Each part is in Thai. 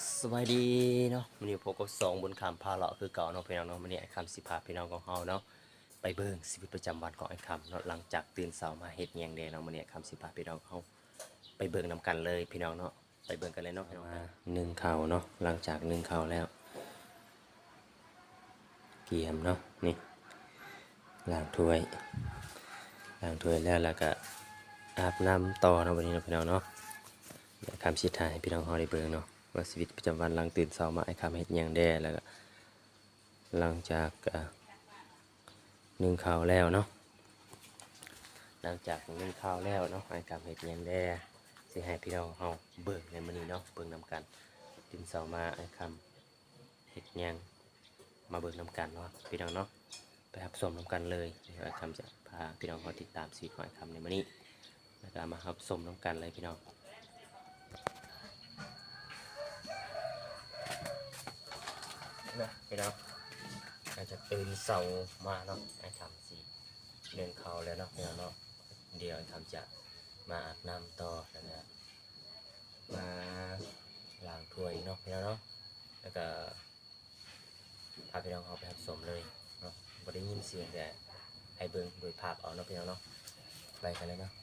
สวัสดีเนาะวันนี้พบกับสองบนคำพาเลาะคือเก่าเนาะพี่น้องเนาะวันนี้ไอ้คำสิพาพี่น้องของเฮาเนาะไปเบิ่งชีวิตประจำวันของไอ้คำเนาะหลังจากตื่นเช้ามาเฮ็ดหยังแดเนาะวันนี้ไอ้คำสิพาพี่น้องเฮาไปเบิ่งนำกันเลยพี่น้องเนาะไปเบิ่งกันเลยเนาะพี่น้องมานึ่งข้าวเนาะหลังจากนึ่งข้าวแล้วเกียมเนาะนี่ล้างถ้วยแล้วก็อาบน้ำต่อเนาะวันนี้เนาะพี่น้องเนาะไอ้คำสิถ่ายให้พี่น้องเฮาได้เบิ่งเนาะว่าชีวิตประจำวันหลังตื่นเช้ามาไอ้คำเฮ็ดหยังแดแล้วก็ หลังจากนึ่งข้าวแล้วเนาะหลังจากนึ่งข้าวแล้วเนาะไอ้กับเห็ดหยังแด่สิให้พี่น้องเฮาเบิ่งในมื้อนี้เนาะเบิ่งนำกันตื่นเช้ามาไอ้คำเห็ดหยังมาเบิ่งนำกันเนาะพี่น้องเนาะไปรับชมนำกันเลยไอ้คำจะพาพี่น้องเฮาติดตามชีวิตของไอ้คำในมื้อนี้แล้วก็มารับชมนำกันเลยพี่น้องนะพี่น้อง อาจจะตื่นเสามาเนาะไอ้ทำสิเดินเขาแล้วเนาะเนาะเดี๋ยวไอ้ทำจะมาอาบน้ำต่อแล้วนะมาล้างถ้วยเนาะพี่น้องเนาะแล้วก็พาพี่น้องเอาไปผสมเลยเนาะบ่ได้ยินเสียงแต่ให้เบิ่งโดยภาพเอาเนาะพี่น้องเนาะไปกันเลยเนาะ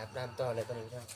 อาบน้ำต่อเลยตอนนี้พี่น้อง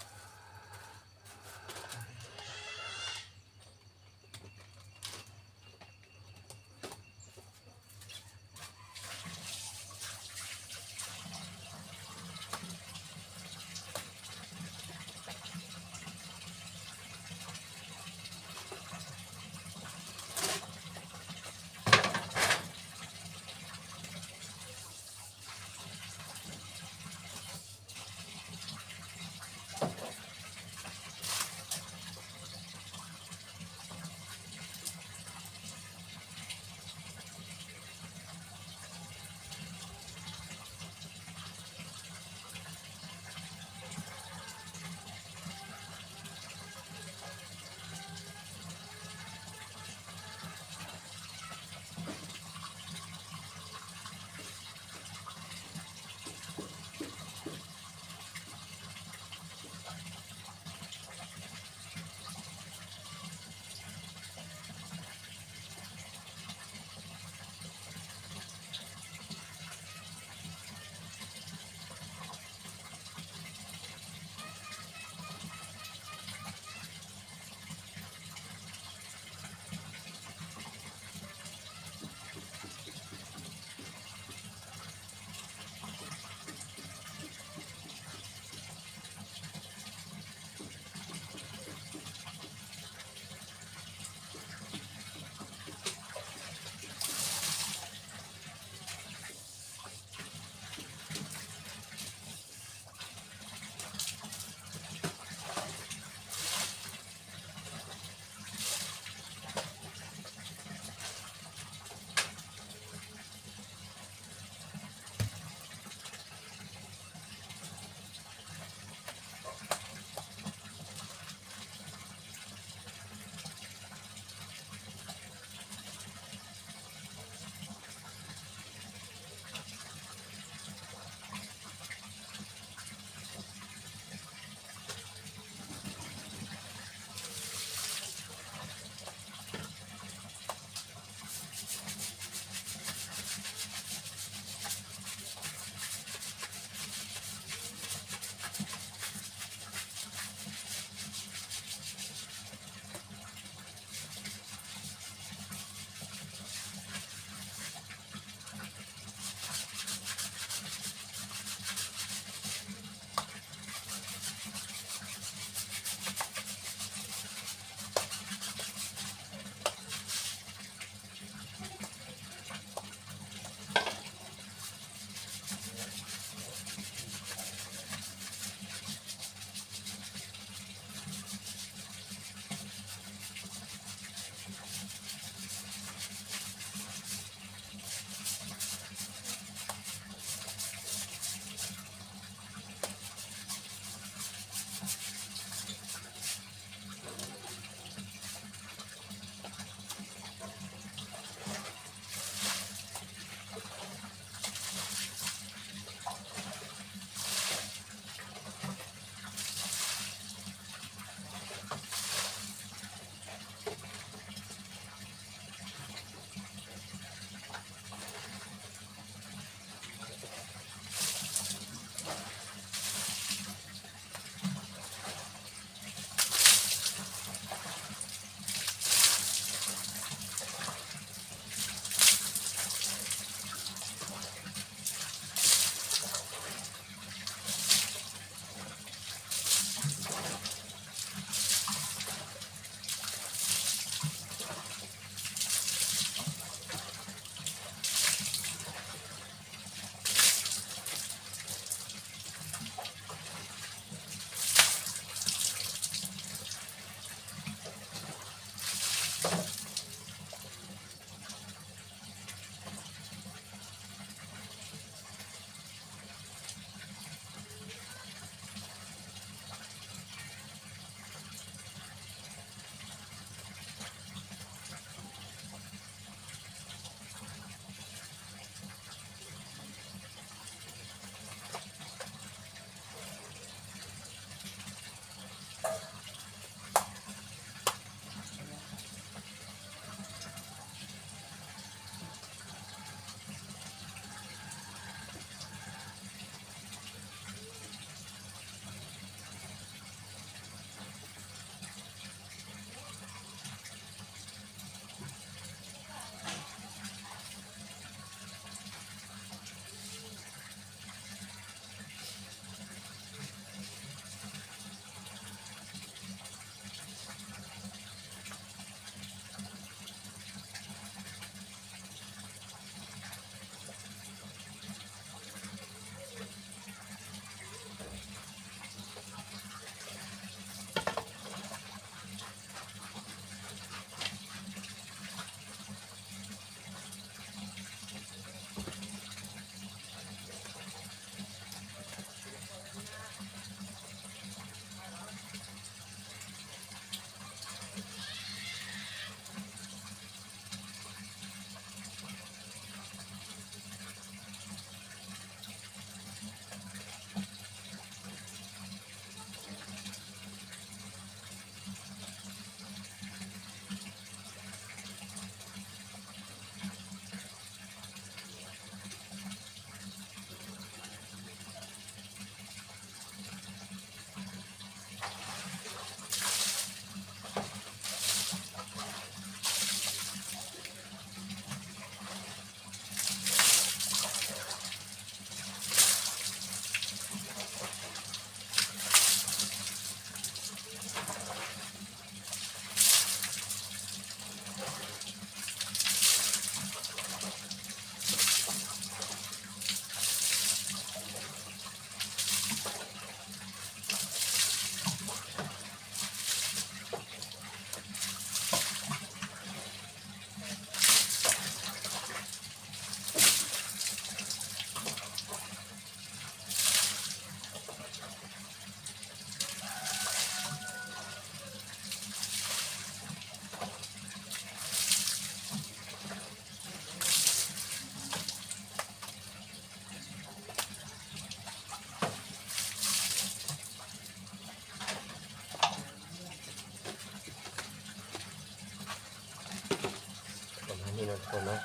นี่เนาะทุกคนเนาะ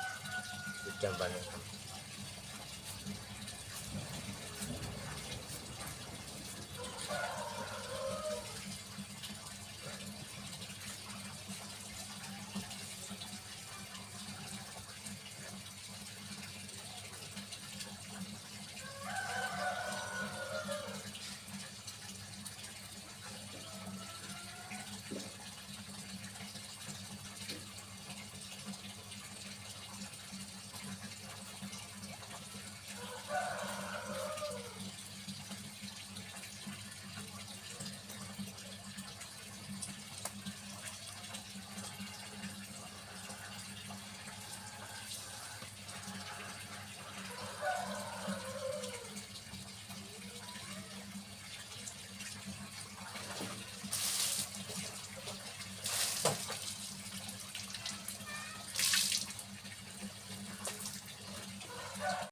ประจำวันนะครับ